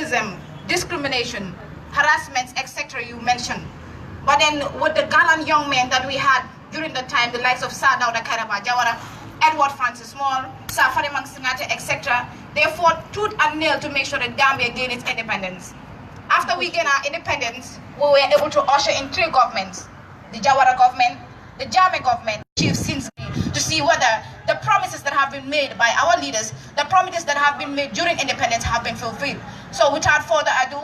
racism, discrimination, harassments, etc. you mentioned. But then with the gallant young men that we had during the time, the likes of Sir Dawda Kairaba Jawara, Edward Francis Small, Sir Farimang Singate, etc., they fought tooth and nail to make sure that Gambia gained its independence. After we gained our independence, we were able to usher in 3 governments: the Jawara government, the Jammeh government, chief since to see whether the promises that have been made by our leaders, the promises that have been made during independence have been fulfilled. So without further ado,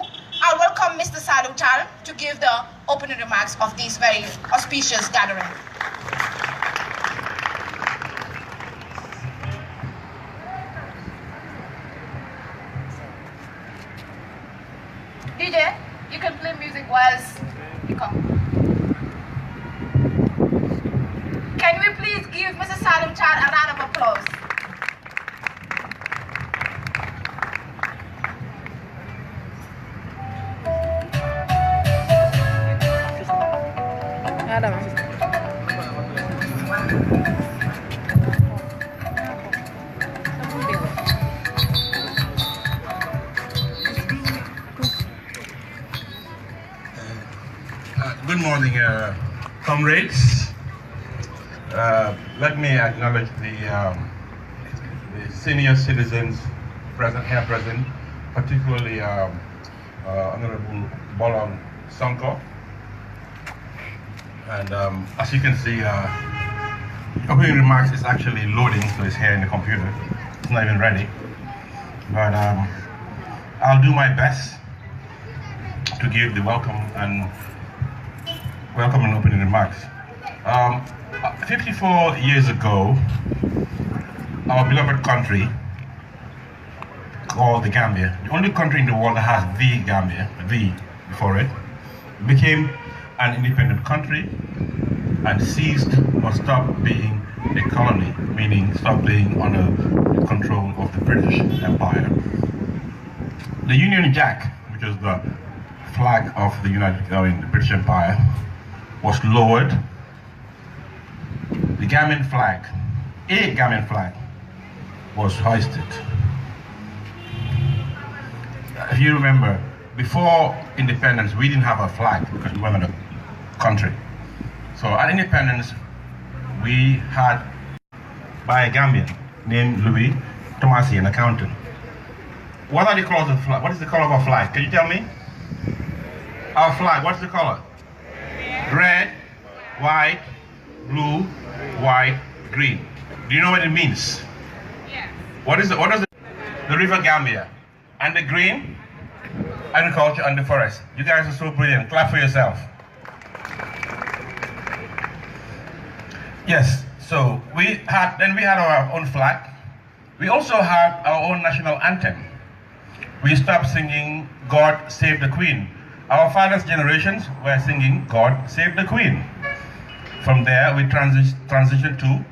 I'll welcome Mr. Salou Tal to give the opening remarks of this very auspicious gathering. DJ, you can play music whilst you come. Can we please give Mr. Salou Tal a round of applause? Good morning, comrades. Let me acknowledge the senior citizens present here, particularly Honorable Bolon Sonko. And as you can see, opening remarks is actually loading, so it's here in the computer. It's not even ready. But I'll do my best to give the welcome and opening remarks. 54 years ago, our beloved country called the Gambia, the only country in the world that has the Gambia, the before it, became an independent country and ceased or stopped being a colony, meaning stopped being under the control of the British Empire. The Union Jack, which is the flag of the the British Empire, was lowered. The Gambian flag, a Gambian flag, was hoisted. If you remember, before independence, we didn't have a flag because we weren't a country. So at independence, we had by a Gambian named Louis Tomasi, an accountant. What are the colors of the flag? What is the color of our flag? Can you tell me? Our flag, what's the color? Red, white, blue, white, green. Do you know what it means? Yeah. What does the river Gambia and the green? Agriculture and the forest. You guys are so brilliant. Clap for yourself. Yes. So we had our own flag. We also had our own national anthem. We stopped singing "God Save the Queen." Our fathers' generations were singing "God Save the Queen." From there, we transitioned to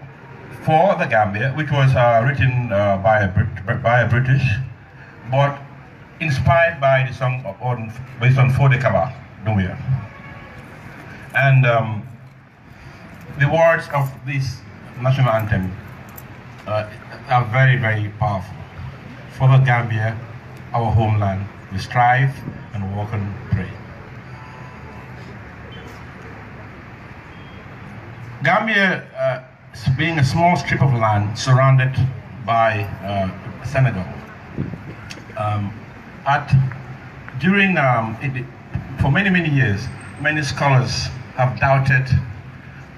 "For the Gambia," which was written by a British, but inspired by the song based on "For the Kaba," Dumbuya. And the words of this national anthem are very, very powerful. For the Gambia, our homeland, we strive and walk and pray. Gambia, being a small strip of land surrounded by Senegal, for many years, many scholars have doubted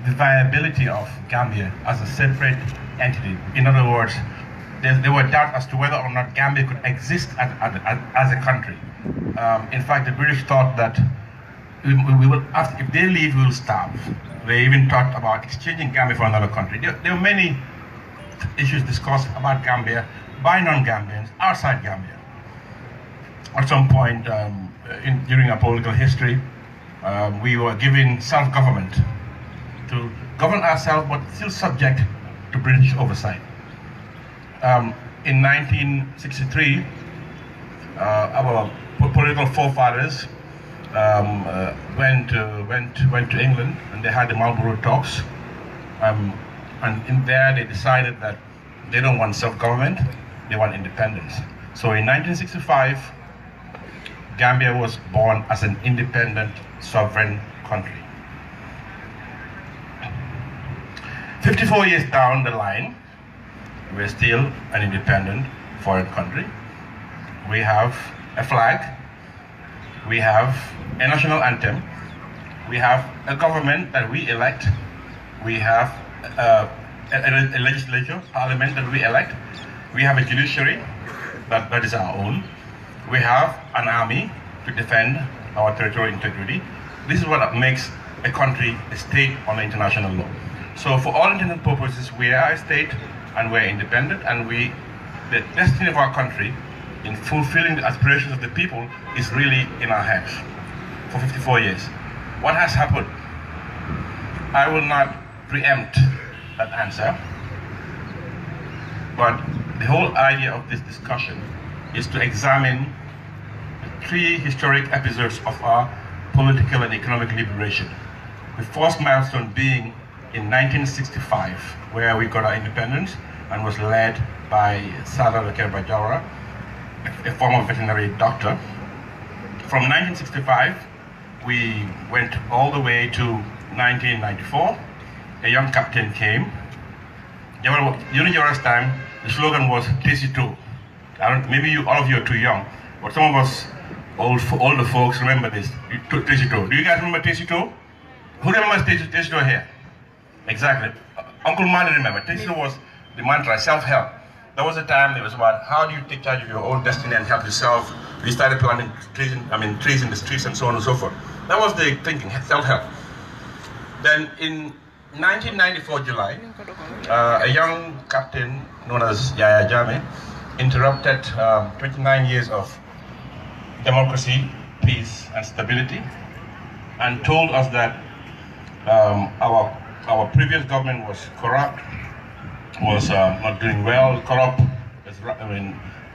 the viability of Gambia as a separate entity. In other words, there were doubts as to whether or not Gambia could exist as a country. In fact, the British thought that we will, if they leave, we will starve. They even talked about exchanging Gambia for another country. There were many issues discussed about Gambia by non-Gambians outside Gambia. At some point during our political history, we were given self-government to govern ourselves, but still subject to British oversight. In 1963, our political forefathers went to England, and they had the Marlborough talks, and in there they decided that they don't want self-government, they want independence. So in 1965, Gambia was born as an independent, sovereign country. 54 years down the line, we're still an independent foreign country. We have a flag, we have a national anthem, we have a government that we elect, we have a legislature, parliament that we elect, we have a judiciary that is our own, we have an army to defend our territorial integrity. This is what makes a country a state under international law. So for all intents and purposes, we are a state and we're independent, and the destiny of our country in fulfilling the aspirations of the people is really in our hands for 54 years. What has happened? I will not preempt that answer, but the whole idea of this discussion is to examine the 3 historic episodes of our political and economic liberation. The first milestone being in 1965, where we got our independence and was led by Sada Jawara, a former veterinary doctor. From 1965, we went all the way to 1994. A young captain came. During Jawara's time, the slogan was Tesito. Maybe all of you are too young, but some of us older folks remember this. Tesito. Do you guys remember Tesito? Who remembers Tesito here? Exactly. Uncle Mali remember. Tesito was the mantra, self-help. There was a time it was about how do you take charge of your own destiny and help yourself. We started planting trees in the streets and so on and so forth. That was the thinking, self-help. Then in 1994 July, a young captain known as Yaya Jammeh interrupted 29 years of democracy, peace, and stability, and told us that our previous government was corrupt, was not doing well, corrupt.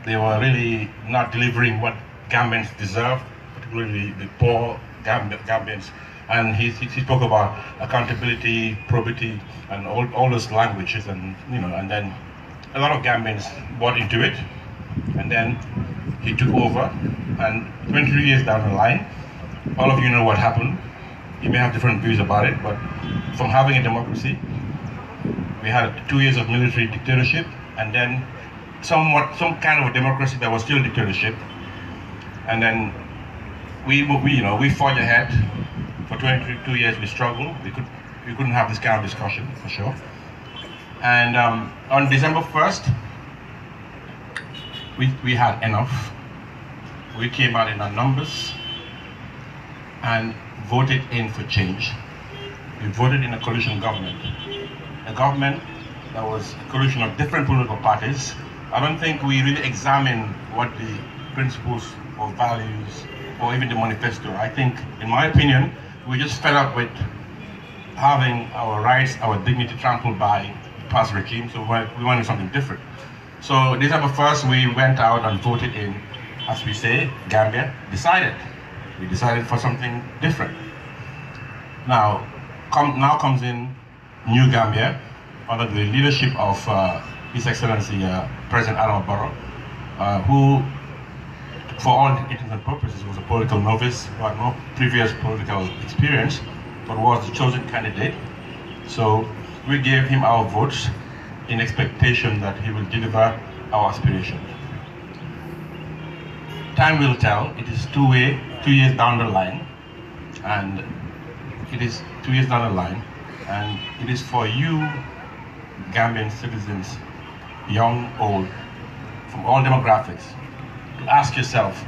They were really not delivering what Gambians deserved, particularly the poor Gambians. And he spoke about accountability, probity, and all those languages, and and then a lot of Gambians bought into it. And then he took over, and 23 years down the line, all of you know what happened. You may have different views about it, but from having a democracy, we had 2 years of military dictatorship, and then some kind of a democracy that was still a dictatorship. And then we forged ahead. For 22 years we struggled. We couldn't have this kind of discussion, for sure. And on December 1st, we had enough. We came out in our numbers and voted in for change. We voted in a coalition government. A government that was a coalition of different political parties. I don't think we really examined what the principles or values or even the manifesto. I think, in my opinion, we just fed up with having our rights, our dignity trampled by the past regime, so we wanted something different. So December 1st, we went out and voted in, as we say, Gambia decided. We decided for something different. Now comes in New Gambia, under the leadership of His Excellency President Adama Barrow, who, for all intents and purposes, was a political novice who had no previous political experience, but was the chosen candidate. So we gave him our votes in expectation that he will deliver our aspirations. Time will tell. It is 2 years down the line, and it is 2 years down the line, and it is for you, Gambian citizens, young, old, from all demographics, to ask yourself,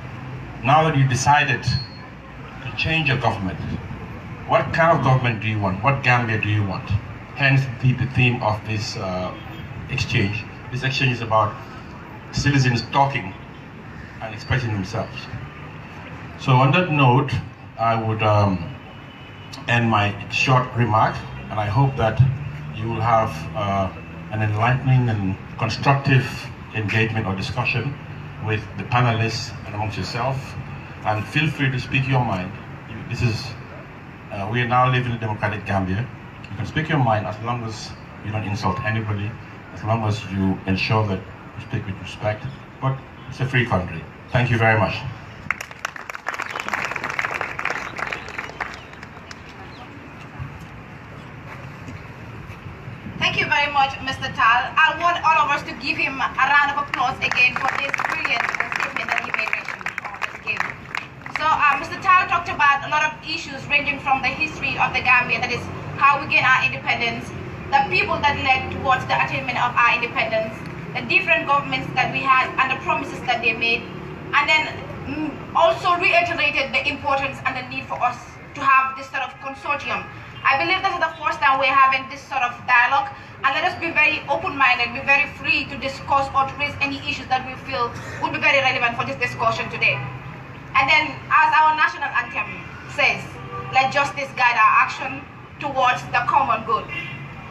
now that you decided to change your government, what kind of government do you want? What Gambia do you want? Hence the theme of this exchange. This exchange is about citizens talking and expressing themselves. So on that note, I would end my short remark, and I hope that you will have an enlightening and constructive engagement or discussion with the panelists and amongst yourself, and feel free to speak your mind. We are now living in a democratic Gambia. You can speak your mind as long as you don't insult anybody, as long as you ensure that you speak with respect, but it's a free country. Thank you very much. give him a round of applause again for this brilliant statement that he made mention of this game. So Mr. Tal talked about a lot of issues ranging from the history of the Gambia, that is how we gain our independence, the people that led towards the attainment of our independence, the different governments that we had and the promises that they made, and then also reiterated the importance and the need for us to have this sort of consortium. I believe this is the first time we're having this sort of dialogue, and let us be very open-minded, be very free to discuss or to raise any issues that we feel would be very relevant for this discussion today. And then, as our national anthem says, let justice guide our action towards the common good.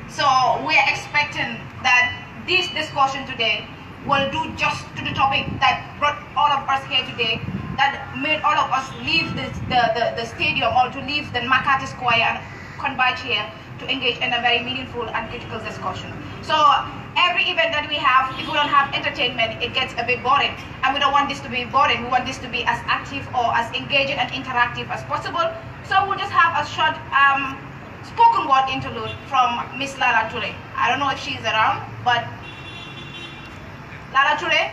So we are expecting that this discussion today will do just to the topic that brought all of us here today, that made all of us leave the stadium or to leave the McCarthy Square and converge here to engage in a very meaningful and critical discussion. So every event that we have, if we don't have entertainment, it gets a bit boring. And we don't want this to be boring. We want this to be as active or as engaging and interactive as possible. So we'll just have a short spoken word interlude from Miss Lala Ture. I don't know if she's around, but Lala Ture.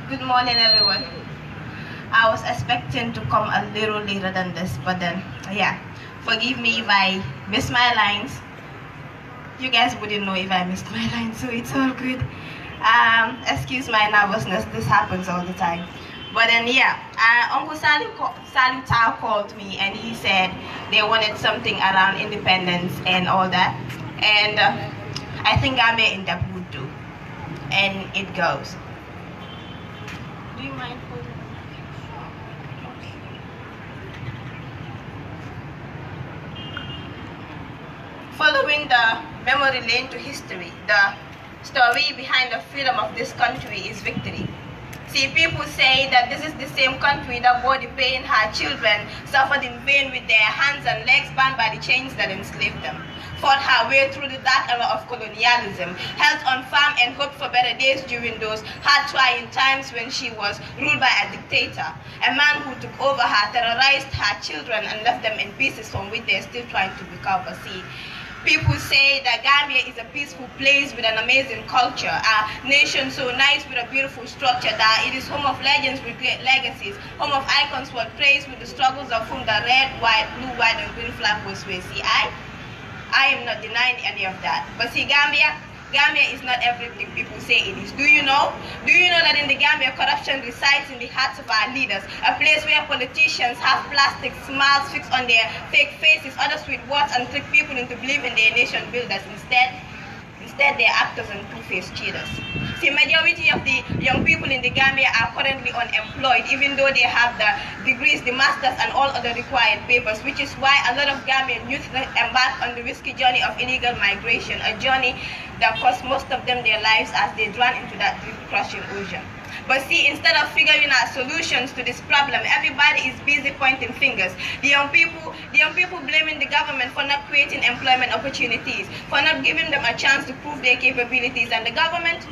Good morning, everyone. I was expecting to come a little later than this, but then, yeah, forgive me if I miss my lines. You guys wouldn't know if I missed my lines, so it's all good. Excuse my nervousness, this happens all the time. But then, yeah, Uncle Salim Tao called me and he said they wanted something around independence and all that. And I think Gambia in that would do. And it goes. Do you mind holding? Following the memory lane to history, the story behind the freedom of this country is victory. See, people say that this is the same country that bore the pain her children suffered in vain with their hands and legs bound by the chains that enslaved them, fought her way through the dark era of colonialism, held on firm and hoped for better days during those hard trying times when she was ruled by a dictator, a man who took over her, terrorized her children and left them in pieces from which they're still trying to recover. See, people say that Gambia is a peaceful place with an amazing culture, a nation so nice with a beautiful structure, that it is home of legends with great legacies, home of icons who are praised with the struggles of whom the red, white, blue, white, and green flag was waved. See, I am not denying any of that. But see, Gambia is not everything people say it is. Do you know? Do you know that in the Gambia, corruption resides in the hearts of our leaders? A place where politicians have plastic smiles fixed on their fake faces, others with words, and trick people into believing they're nation builders. Instead, they're actors and two-faced cheaters. See, majority of the young people in the Gambia are currently unemployed, even though they have the degrees, the masters, and all other required papers, which is why a lot of Gambian youth embark on the risky journey of illegal migration, a journey that costs most of them their lives as they drown into that deep-crushing ocean. But see, instead of figuring out solutions to this problem, everybody is busy pointing fingers. The young people blaming the government for not creating employment opportunities, for not giving them a chance to prove their capabilities, and the government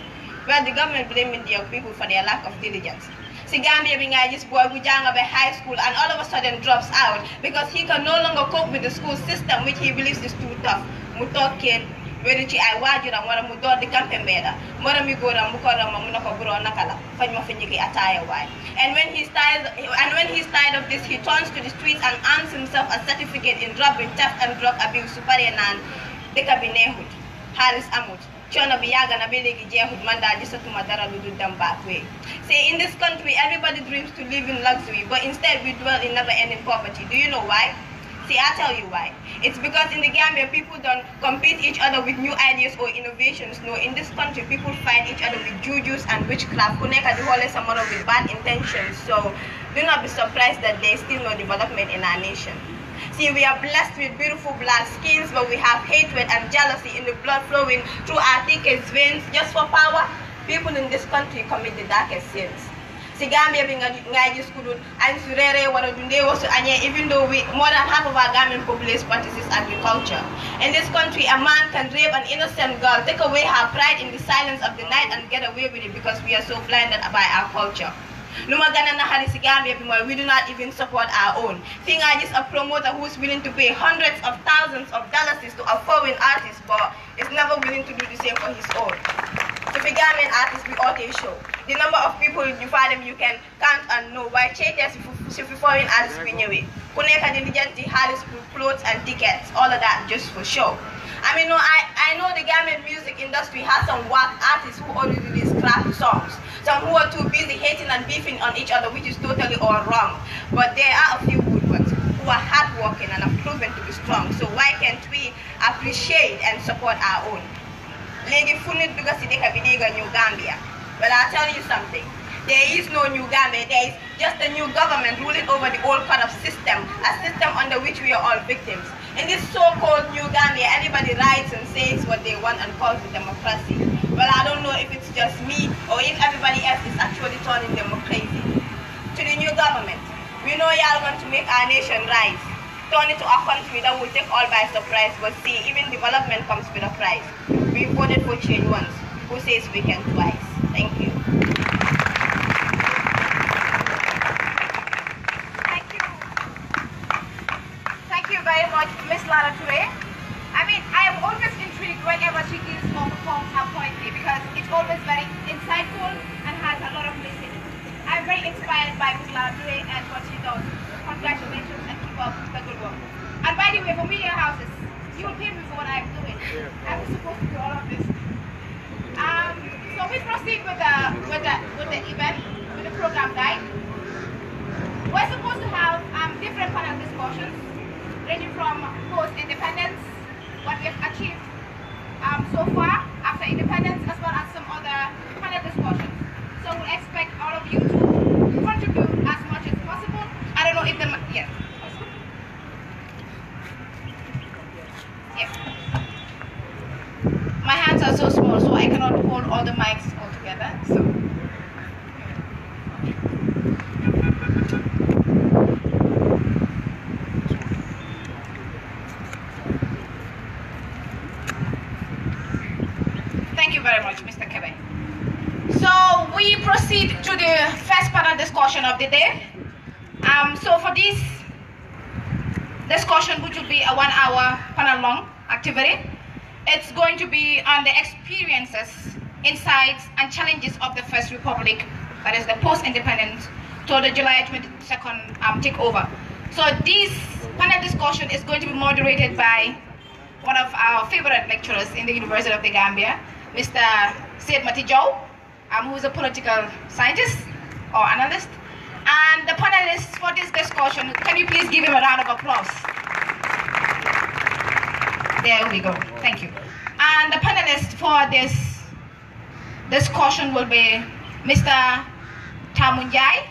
blaming the young people for their lack of diligence. See, Gambia being this boy who jang by high school and all of a sudden drops out because he can no longer cope with the school system, which he believes is too tough. Mutokin, where ci ay wajuram wala mu door di campé mbeda mara mi goram bu ko ram mu nako bro nakala faj ma fa ñiki ataya way. And when he's tired of this, he turns to the streets and earns himself a certificate in drug theft and drug abuse su paré nan deka bi neexut haris amut chono bi yaga na be legi jeexut man da gisatuma dara lu dul dem back way. Say, in this country everybody dreams to live in luxury, but instead we dwell in never ending poverty. Do you know why? See, I'll tell you why. It's because in the Gambia, people don't compete each other with new ideas or innovations. No, in this country, people fight each other with jujus and witchcraft. Connect the whole somewhere with bad intentions. So do not be surprised that there is still no development in our nation. See, we are blessed with beautiful black skins, but we have hatred and jealousy in the blood flowing through our thickest veins just for power. People in this country commit the darkest sins. Si Gambia bi nga gis ku dul añ su reeree wala du ndeewoo su añee, even though more than half of our Gambian population practices agriculture. In this country, a man can rape an innocent girl, take away her pride in the silence of the night and get away with it because we are so blinded by our culture. Lumagana na hari si Gambia bimoy, we do not even support our own. Thing I just a promoter who is willing to pay hundreds of thousands of dollars to a foreign artist, but is never willing to do the same for his own. To be Gambian artist, we ought to show. The number of people you find them you can count and know. Why changes if foreign artists we knew it. Kuneka diligently hardest clothes and tickets, all of that just for show. I mean, no, I know the Gambian music industry has some whack artists who only release crap songs. Some who are too busy hating and beefing on each other, which is totally all wrong. But there are a few good ones who are hardworking and have proven to be strong. So why can't we appreciate and support our own? Legi funit duga si deka bidega New Gambia. Well, I'll tell you something. There is no new Gambia. There is just a new government ruling over the old kind of system, a system under which we are all victims. In this so-called new Gambia, everybody writes and says what they want and calls it democracy. Well, I don't know if it's just me or if everybody else is actually turning democracy. To the new government, we know y'all want to make our nation rise, turn it to a country that will take all by surprise, but see, even development comes with a price. We voted for change once. Who says we can twice? Thank you. Thank you very much, Ms. Lara Toure. I mean, I am always intrigued whenever she gives or performs her poetry because it's always very insightful and has a lot of message. I'm very inspired by Ms. Lara Toure and what she does. Congratulations and keep up the good work. And by the way, for media houses, you will pay me for what I'm doing. I'm supposed to do all of this. So we proceed with the event, with the program guide. We're supposed to have different panel discussions, ranging from post-independence, what we have achieved so far after independence, as well as some other panel discussions. So we expect all of you to contribute as much as possible. I don't know if yes. Yes. My hands are so small, so I cannot hold all the mics all together. So. Thank you very much, Mr. Kebe. So we proceed to the first panel discussion of the day. So for this discussion, which will be a 1 hour panel long activity, it's going to be on the experiences, insights, and challenges of the First Republic, that is the post-independence, to the July 22nd takeover. So this panel discussion is going to be moderated by one of our favorite lecturers in the University of the Gambia, Mr. Said Matijo, who is a political scientist or analyst. And the panelists for this discussion, can you please give him a round of applause? There we go, thank you. And the panelists for this discussion will be Mr. Tamunjai,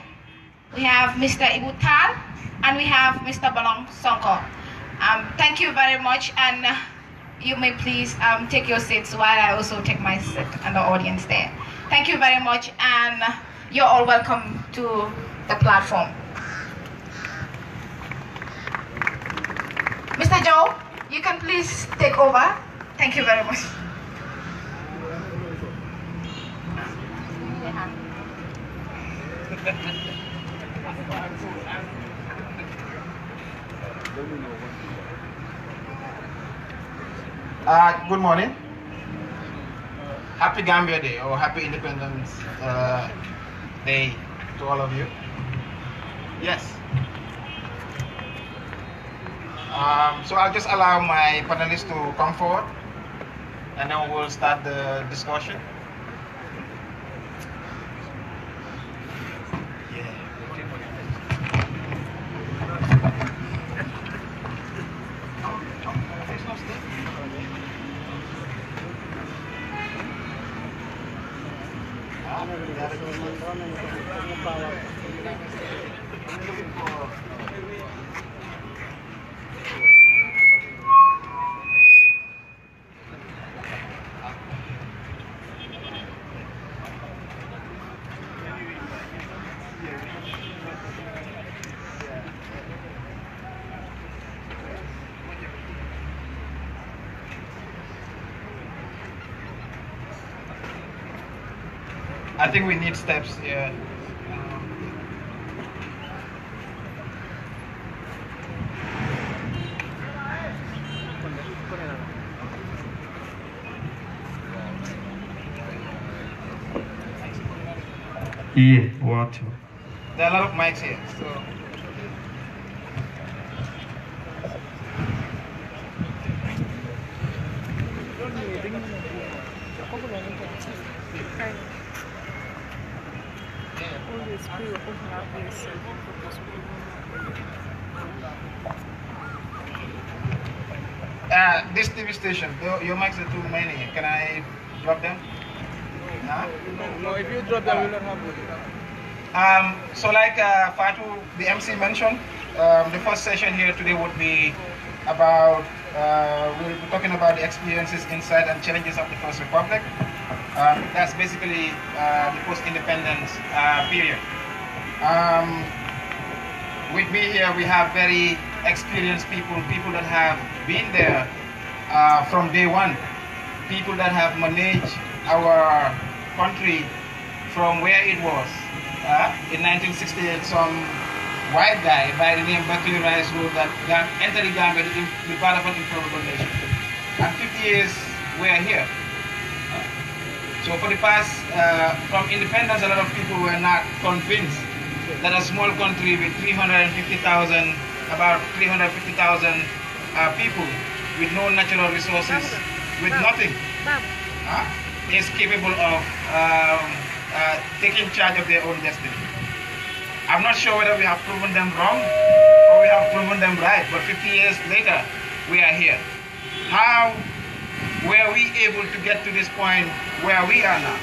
we have Mr. Ibutal, and we have Mr. Balong Sonko. Thank you very much, and you may please take your seats while I also take my seat and the audience there. Thank you very much, and you're all welcome to the platform. Mr. Joe, you can please take over. Thank you very much. Good morning. Happy Gambia Day or Happy Independence Day to all of you. Yes. So I'll just allow my panelists to come forward and then we'll start the discussion. I think we need steps here. Yeah, water. There are a lot of mics here, so. This TV station, your mics are too many. Can I drop them? Nah? No, if you drop them, we will not have it. So like Fatu, the MC mentioned, the first session here today would be about, we'll be talking about the experiences inside and challenges of the First Republic. That's basically the post-independence period. With me here, we have very experienced people that have been there from day one, people that have managed our country from where it was. In 1968, some white guy by the name Berkeley Rice wrote that enter the Gambia to be part of an improbable nation. And 50 years we are here. So for the past, from independence, a lot of people were not convinced that a small country with 350,000, about 350,000 people with no natural resources, with nothing, is capable of taking charge of their own destiny. I'm not sure whether we have proven them wrong or we have proven them right, but 50 years later, we are here. How were we able to get to this point where we are now?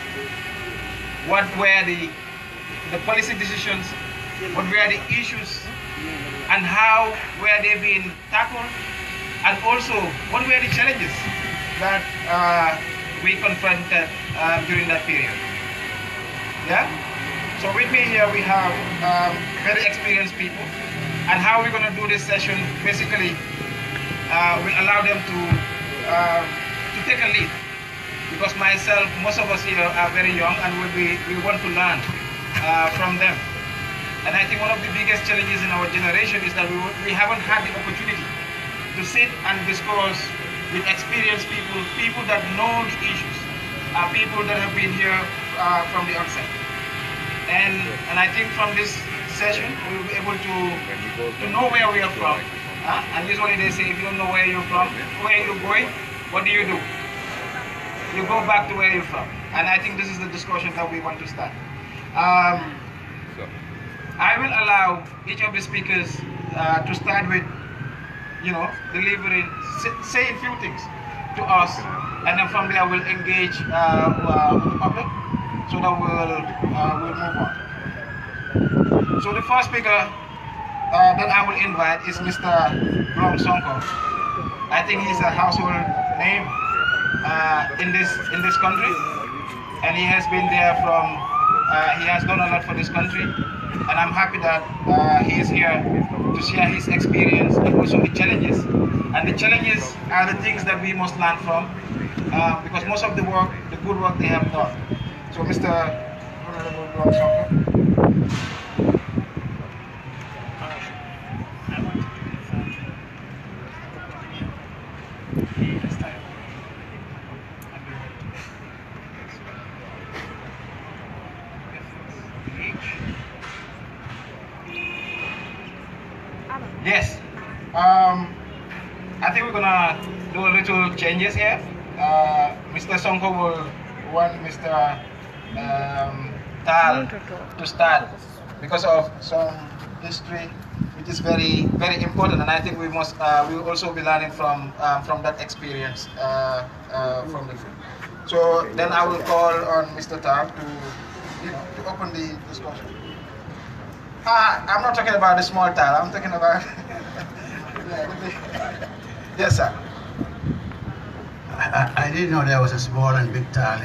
What were the policy decisions? What were the issues? And how were they being tackled? And also, what were the challenges that we confronted during that period? Yeah? So with me here we have very experienced people, and how we're going to do this session basically will allow them to take a lead, because myself, most of us here are very young and we want to learn from them. And I think one of the biggest challenges in our generation is that we haven't had the opportunity to sit and discuss with experienced people, people that know the issues, people that have been here from the onset. And I think from this session, we will be able to know where we are from. And usually they say, if you don't know where you're from, where you're going, what do? You go back to where you're from. And I think this is the discussion that we want to start. I will allow each of the speakers to start with, delivering, saying a few things to us, and then from there we'll engage with the public, so that we'll move on. So the first speaker that I will invite is Mr. Blom Sonko. I think he's a household name in this country, and he has been there from. He has done a lot for this country, and I'm happy that he is here to share his experience and also the challenges. And the challenges are the things that we must learn from, because most of the work, the good work they have done. So, Mr. Honorable Blom Sonko. Yes. I think we're gonna do a little changes here. Mr. Sonko will want Mr. Tal to start because of some history, which is very, very important, and I think we must. We will also be learning from that experience from the group. So then I will call on Mr. Tal to open the discussion. I'm not talking about the small Tal. I'm talking about. Yes, sir. I didn't know there was a small and big Tal.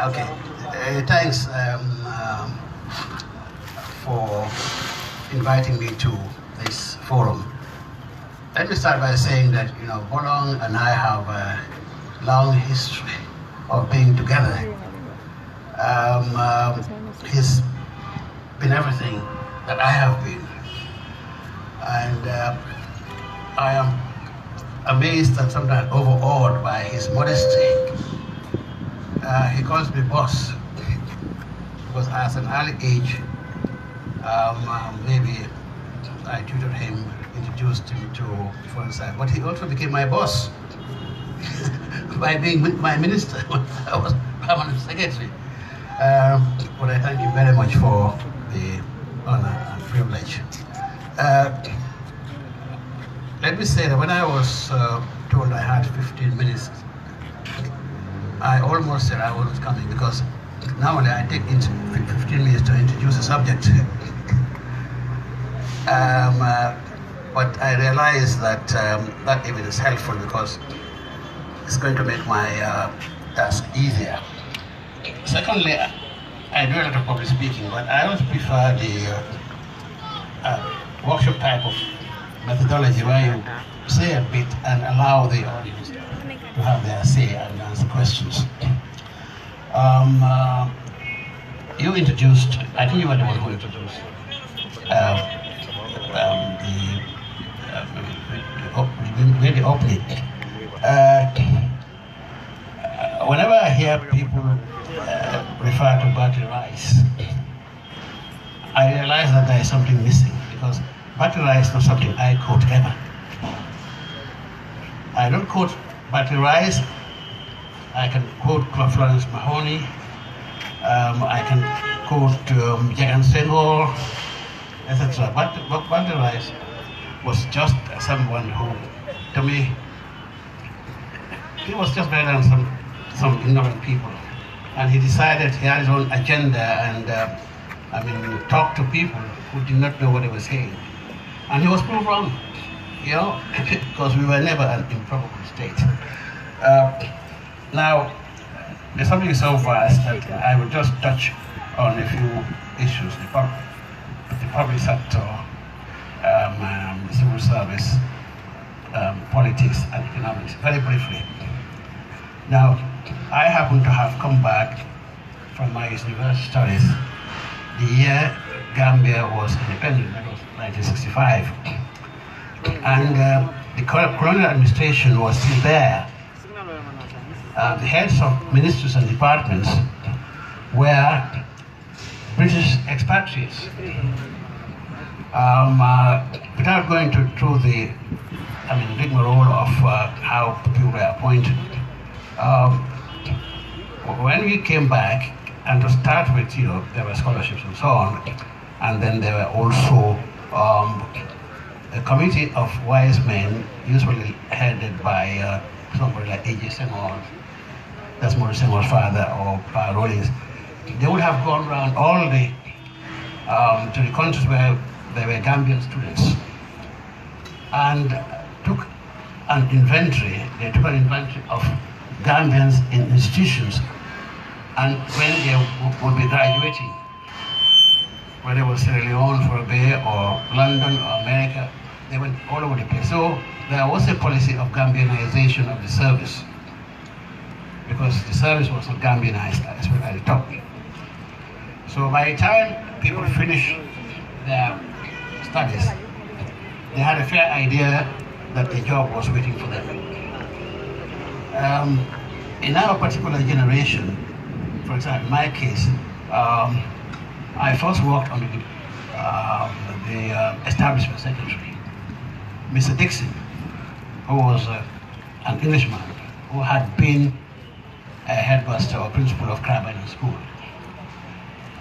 Okay. Thanks for inviting me to this forum. Let me start by saying that Bolong and I have a long history of being together. He's been everything that I have been. And I am amazed and sometimes overawed by his modesty. He calls me boss because at an early age, maybe I tutored him, introduced him to foreign side, but he also became my boss by being my minister. I was permanent secretary. But I thank you very much for the honor and privilege. Let me say that when I was told I had 15 minutes, I almost said I wasn't coming, because normally I take 15 minutes to introduce a subject. But I realized that that even is helpful, because it's going to make my task easier. Secondly, I do a lot of public speaking, but I always prefer the workshop type of methodology where you say a bit and allow the audience to have their say and answer questions. You introduced, I think you were the one who introduced the opening. Whenever I hear people refer to battery rice, I realize that there is something missing, because battery rice is not something I quote ever. I don't quote battery rice. I can quote Florence Mahoney. I can quote Jagan Senghor, etc. But battery rice was just someone who, to me, he was just better than some ignorant people. And he decided he had his own agenda and talked to people who did not know what he was saying. And he was proved wrong, because we were never an improbable state. Now, there's something so vast that I will just touch on a few issues: the public sector, the civil service, politics, and economics, very briefly. Now, I happen to have come back from my university studies the year Gambia was independent, that was 1965. And the colonial administration was still there. The heads of ministries and departments were British expatriates. Without going through the rigmarole of how people were appointed, when we came back, and to start with, there were scholarships and so on, and then there were also a committee of wise men, usually headed by somebody like A.J. Senghor, that's Maurice Senghor's father, or Rollins. They would have gone around all the to the countries where there were Gambian students, and took an inventory. They took an inventory of Gambians in institutions, and when they would be graduating, whether it was Sierra Leone for a day, or London, or America, they went all over the place. So there was a policy of Gambianization of the service, because the service was not Gambianized at the top. So by the time people finished their studies, they had a fair idea that a job was waiting for them. In our particular generation, for example, in my case, I first worked under the establishment secretary, Mr. Dixon, who was an Englishman who had been a headmaster or principal of Crab Island School.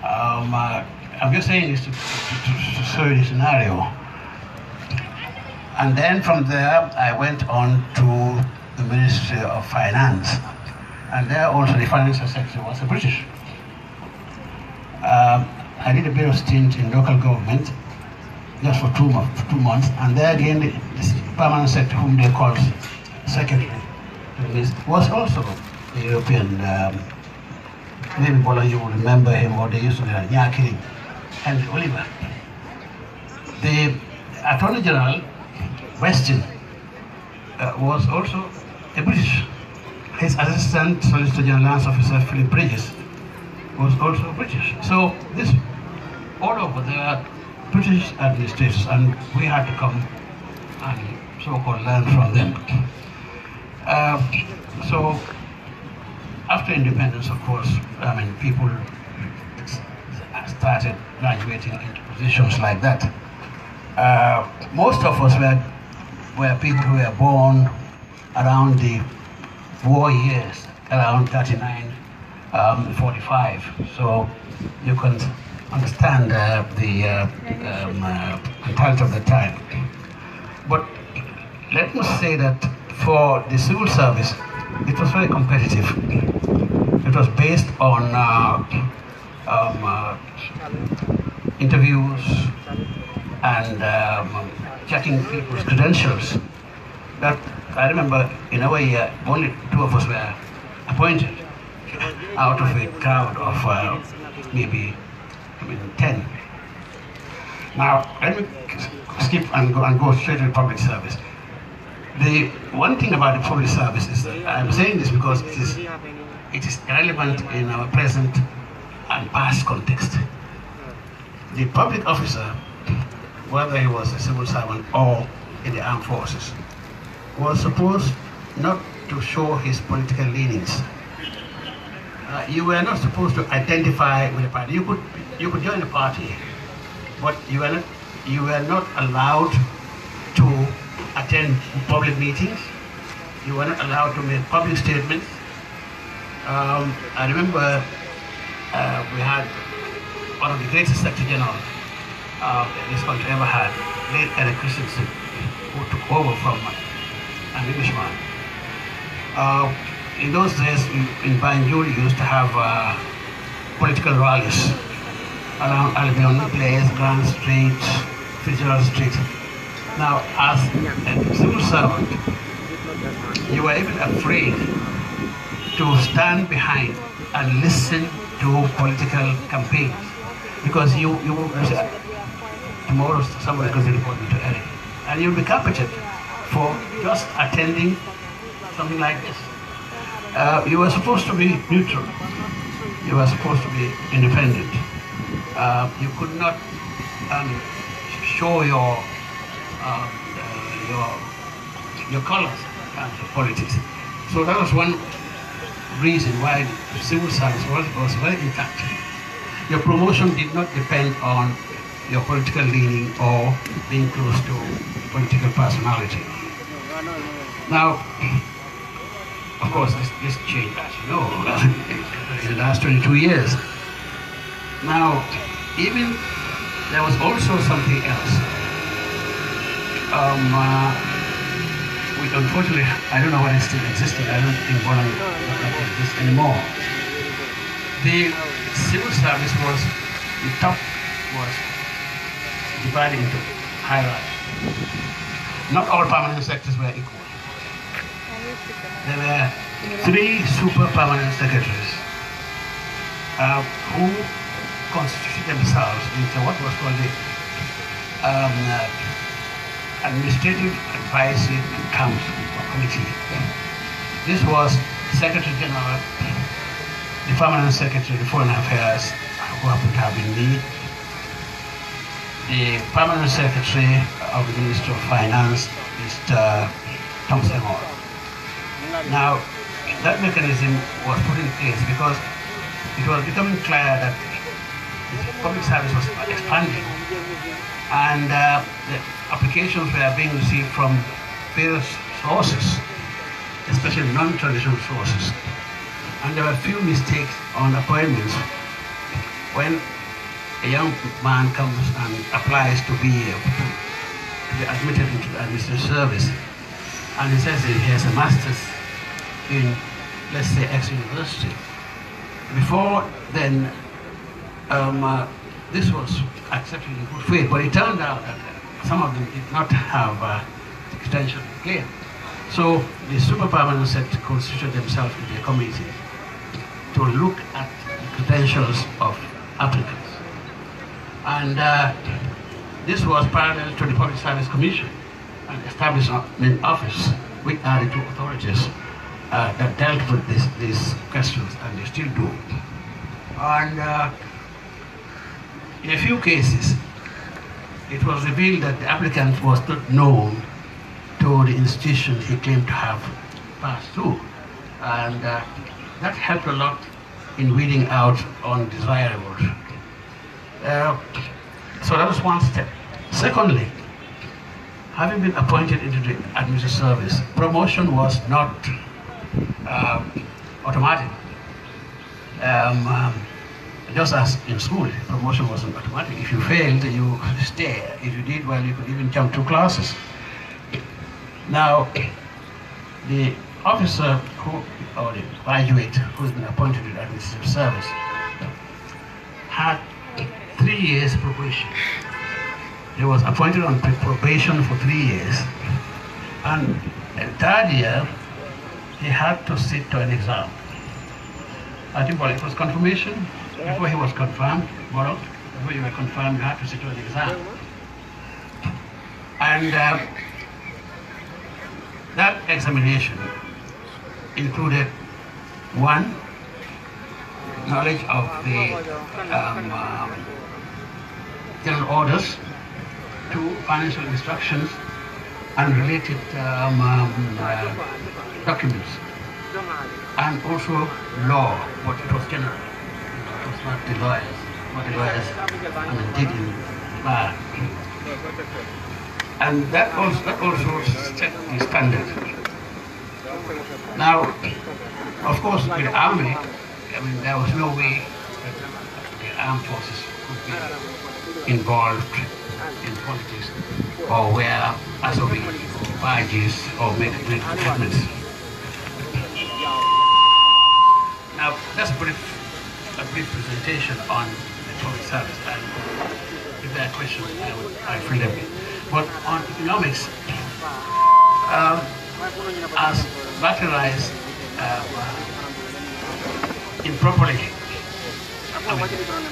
I'm just saying this to show you the scenario. And then from there, I went on to the Ministry of Finance. And there also the financial sector was a British. I did a bit of stint in local government, just for 2 months. And there again, the permanent sector, whom they called secretary, was also a European. Maybe Bola, you will remember him, or they used to be Nyakiri, Henry Oliver. The Attorney General, Westfield, was also a British. his assistant Solicitor General Lands Officer, Philip Bridges, was also British. So this, all over, there are British administrators, and we had to come and so-called learn from them. So after independence, of course, I mean, people started graduating into positions like that. Most of us were people who were born around the war years, around 39, 45. So you can understand the mentality of the time. But let me say that for the civil service, it was very competitive. It was based on interviews and checking people's credentials. That I remember in a way only 2 of us were appointed out of a crowd of maybe 10. Now let me skip and go straight to public service. The one thing about the public service is that I'm saying this because it is relevant in our present and past context. The public officer, whether he was a civil servant or in the armed forces, was supposed not to show his political leanings. You were not supposed to identify with a party. You could join a party, but you were not allowed to attend public meetings. You were not allowed to make public statements. I remember we had one of the greatest Secretary General this country ever had, late Eric Christensen, who took over from an Englishman. In those days, in Banjul, you used to have political rallies around Albion Place, Grand Street, Fitzgerald Street. Now, as a civil servant, you were even afraid to stand behind and listen to political campaigns, because you would say, tomorrow somebody is going to report me to Eric, and you'll be carpeted for just attending something like this. You were supposed to be neutral. You were supposed to be independent. You could not show your colors in terms of politics. So that was one reason why the civil service was very intact. Your promotion did not depend on your political leaning or being close to political personality. Now, of course, this changed, as you know, in the last 22 years. Now, even there was also something else. Which unfortunately, I don't know whether it's still existing. I don't think one exists anymore. The civil service the top was divided into hierarchy. Not all permanent secretaries were equal. There were 3 super permanent secretaries who constituted themselves into what was called the Administrative Advisory Council or Committee. This was Secretary General, the Permanent Secretary of Foreign Affairs, who happened to have been me, the Permanent Secretary of the Ministry of Finance, Mr. Thompson Hall. Now, that mechanism was put in place because it was becoming clear that the public service was expanding, and the applications were being received from various sources, especially non-traditional sources. And there were few mistakes on appointments. When a young man comes and applies to be admitted into the administrative service, and he says he has a master's in, let's say, X university. Before then, this was accepted in good faith, but it turned out that some of them did not have extension clear. So the super permanent secretary constituted themselves into a committee to look at the credentials of applicants. And this was parallel to the Public Service Commission, an establishment office, which are the 2 authorities that dealt with these questions, and they still do. And in a few cases, it was revealed that the applicant was not known to the institution he claimed to have passed through. And that helped a lot in weeding out undesirables. So that was one step. Secondly, having been appointed into the administrative service, promotion was not automatic. Just as in school, promotion wasn't automatic. If you failed, you stay. If you did well, you could even jump 2 classes. Now, the officer or the graduate who's been appointed to the administrative service had 3 years probation. He was appointed on probation for 3 years, and the 3rd year, he had to sit to an exam. I think it was confirmation. Before he was confirmed, before you were confirmed, you had to sit to an exam. And that examination included 1, knowledge of the general orders, 2, financial instructions and related documents, and also law, but it was general. It was not the lawyers, what the lawyers did in bar. And that also set the standard. Now, of course, with the army, there was no way that the armed forces could be involved in politics or wear SOB or badges or make statements. Now, that's a brief presentation on the public service, and if there are questions, I free them. But on economics, as batterized improperly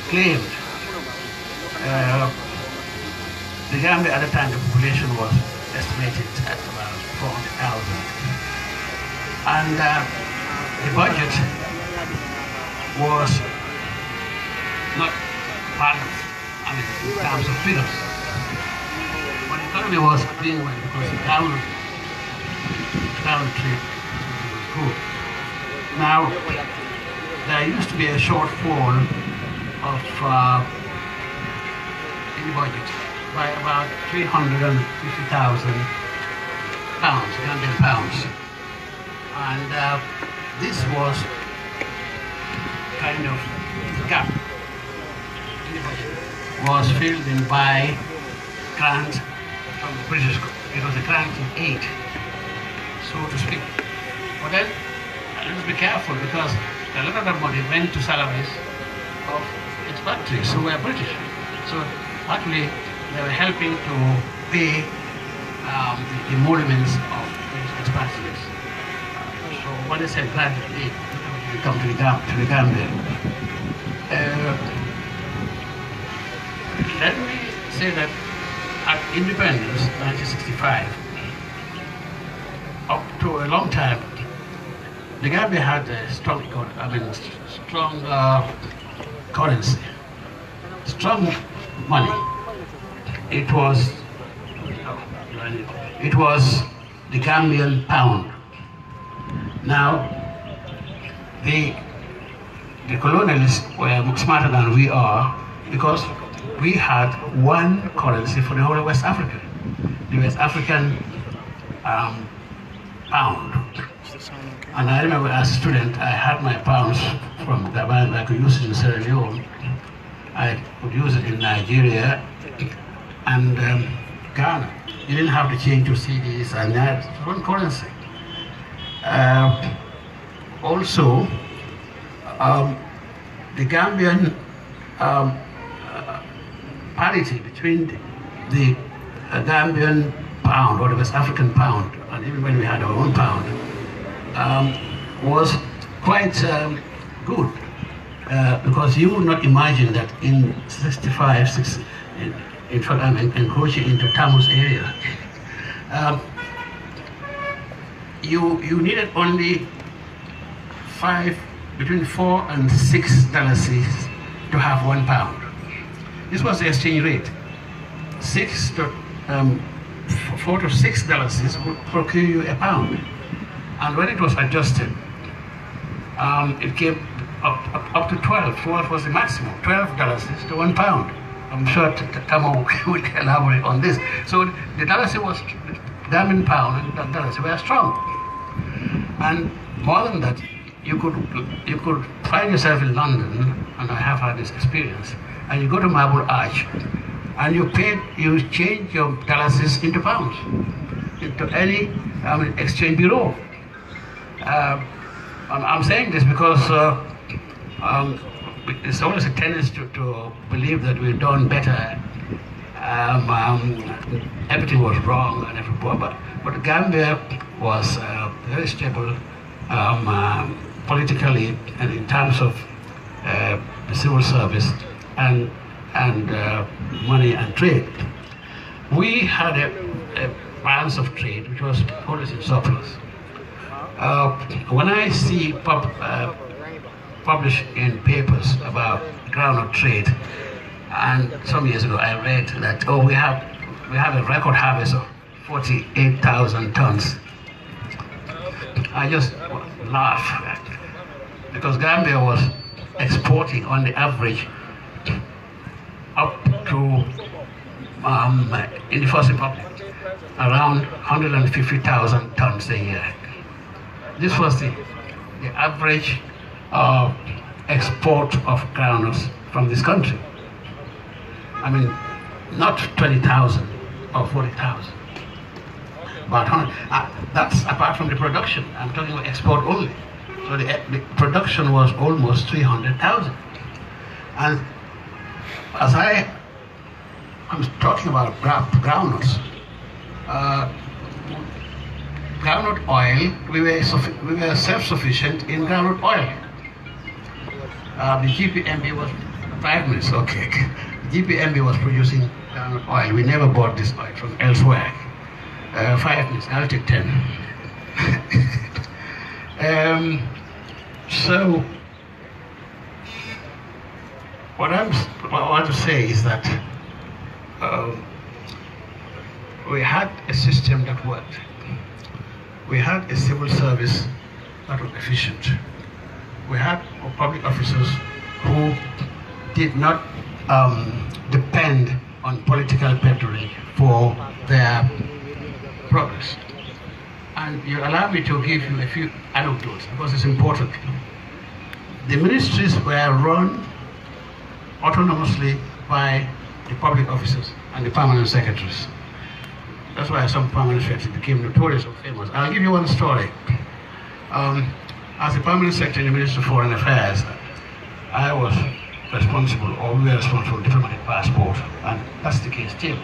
claimed, the Gambia at the time, the population was estimated at about 400,000. And the budget was not balanced, in terms of figures. But the economy was doing well because the travel trade was good. Now, there used to be a shortfall of in the budget by about 350,000 pounds, Gambian pounds. And this was kind of gap in the budget was filled in by grant from the British. It was a grant in aid, so to speak. But then, let's be careful because a lot of that money went to salaries of expatriates who were British. So actually, they were helping to pay the emoluments of these expatriates. So when they said grant aid, they come to the Gambia. Let me say that at independence, 1965, up to a long time, the Gambia had a strong currency, strong money. It was the Gambian pound. Now, the colonialists were much smarter than we are because we had one currency for the whole of West Africa, the West African pound. And I remember as a student, I had my pounds from Gabon. I could use it in Sierra Leone. I could use it in Nigeria and Ghana. You didn't have to change to CDs, and that one currency. Also, the Gambian parity between the Gambian pound or the West African pound, and even when we had our own pound, was quite good. Because you would not imagine that in 65, in fact I'm encroaching into Tamus area, you needed only between $4 and $6 to have £1. This was the exchange rate. $4 to $6 would procure you a pound. And when it was adjusted, it came up to 12. 12 was the maximum. $12 to £1. I'm sure Tamo will elaborate on this. So the dollar was Gambian pound and the dollars were strong. And more than that, you could find yourself in London, and I have had this experience, and you go to Marble Arch, and you change your dollars into pounds, into any exchange bureau. I'm saying this because it's always a tendency to believe that we've done better. Everything was wrong, and but Gambia was very stable politically and in terms of the civil service and money and trade. We had a balance of trade which was always in surplus. When I see published in papers about groundnut trade, and some years ago I read that we have a record harvest of 48,000 tons. I just laugh because Gambia was exporting on the average up to in the First Republic around 150,000 tons a year. This was the average export of groundnuts from this country. I mean, not 20,000 or 40,000, but that's apart from the production. I'm talking about export only. So the production was almost 300,000. And as I'm talking about groundnuts, groundnut oil, we were self-sufficient in groundnut oil. The GPMB was 5 minutes, okay. GPMB was producing groundnut oil. We never bought this oil from elsewhere. 5 minutes, I'll take 10. So, what I want to say is that we had a system that worked. We had a civil service that was efficient. We had public officers who did not depend on political patronage for their progress. And you allow me to give you a few anecdotes because it's important. The ministries were run autonomously by the public officers and the permanent secretaries. That's why some permanent secretaries became notorious or famous. I'll give you one story. As a permanent secretary in the Ministry of Foreign Affairs, I was responsible, or we were responsible for diplomatic passport, and that's the case still.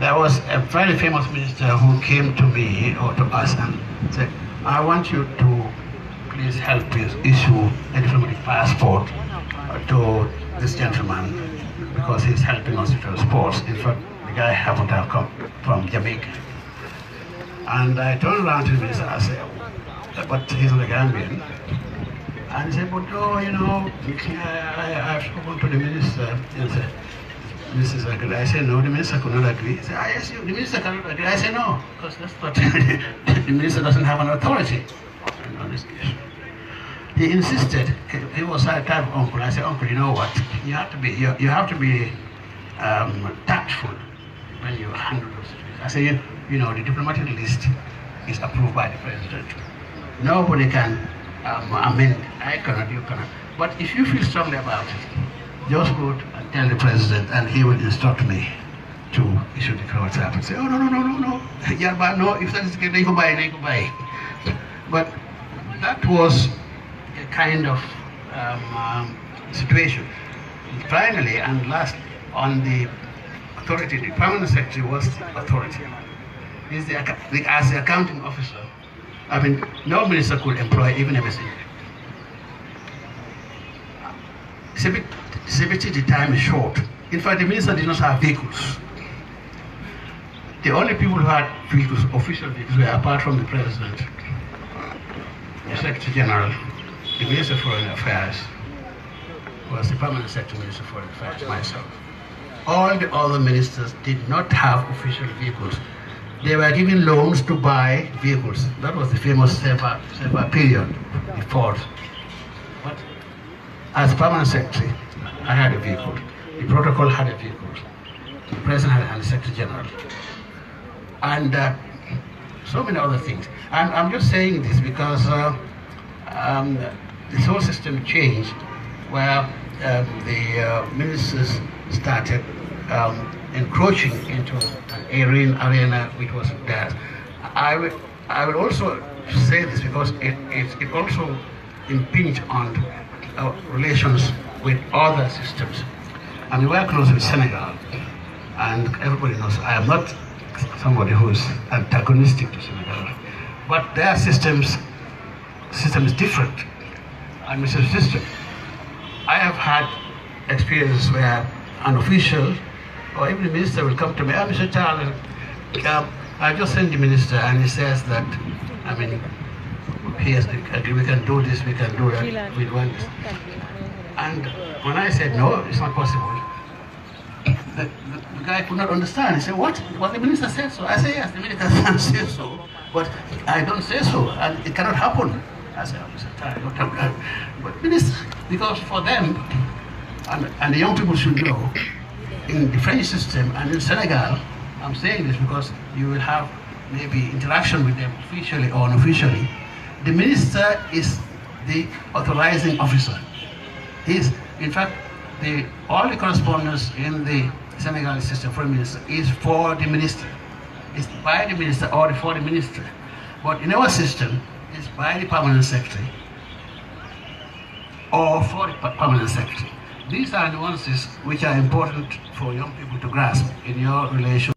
There was a very famous minister who came to me or to us and said, I want you to please help us issue a diplomatic passport to this gentleman because he's helping us with our sports. In fact, the guy happened to have come from Jamaica. And I turned around to the minister and I said, but he's not a Gambian. And he said, but no, you know, I've spoken to the minister. He said, Mrs. Agri. I said, no, the minister could not agree. He said, yes, the minister cannot agree. I said, no, because that's not, the minister doesn't have an authority on this issue. He insisted. He was a type of uncle. I said, uncle, you know what? You have to be tactful when you handle those situations. I said, you know, the diplomatic list is approved by the president. Nobody can amend. I cannot, you cannot. But if you feel strongly about it, just go and tell the president, and he will instruct me to issue the diplomatic passport. And say, oh no. Yeah, but no. If that is the case, they go buy. But that was a kind of situation. Finally, and last, on the authority, the permanent secretary was the authority. As the accounting officer, I mean, no minister could employ even a messenger. The time is short. In fact, the minister did not have vehicles. The only people who had vehicles, official vehicles, were apart from the president. Secretary General, the Minister of Foreign Affairs, was the Permanent Secretary Minister of Foreign Affairs, myself. All the other ministers did not have official vehicles. They were given loans to buy vehicles. That was the famous SEPA period before. But as Permanent Secretary, I had a vehicle. The protocol had a vehicle. The President had and the Secretary General. And so many other things. I'm just saying this because this whole system changed where the ministers started encroaching into an arena which wasn't theirs. I will also say this because it also impinged on our relations with other systems. I mean, we're close with Senegal, and everybody knows I am not somebody who's antagonistic to Senegal, but their system is different, and Mr. System. I have had experiences where an official or even the minister will come to me, Mr. Charles, I just sent the minister and he says that, I mean, he has agreed, we can do this, we can do that, we want this. And when I said, no, it's not possible, the guy could not understand. He said, what? Well, the minister said so. I said, yes, the minister said so, but I don't say so, and it cannot happen. I said, Mr. Charles, don't have that. But minister, because for them, and the young people should know, in the French system and in Senegal, I'm saying this because you will have maybe interaction with them officially or unofficially, the minister is the authorizing officer. He's, in fact, all the correspondence in the Senegal system for the minister is for the minister. It's by the minister or for the minister. But in our system, it's by the permanent secretary or for the permanent secretary. These are nuances which are important for young people to grasp in your relation.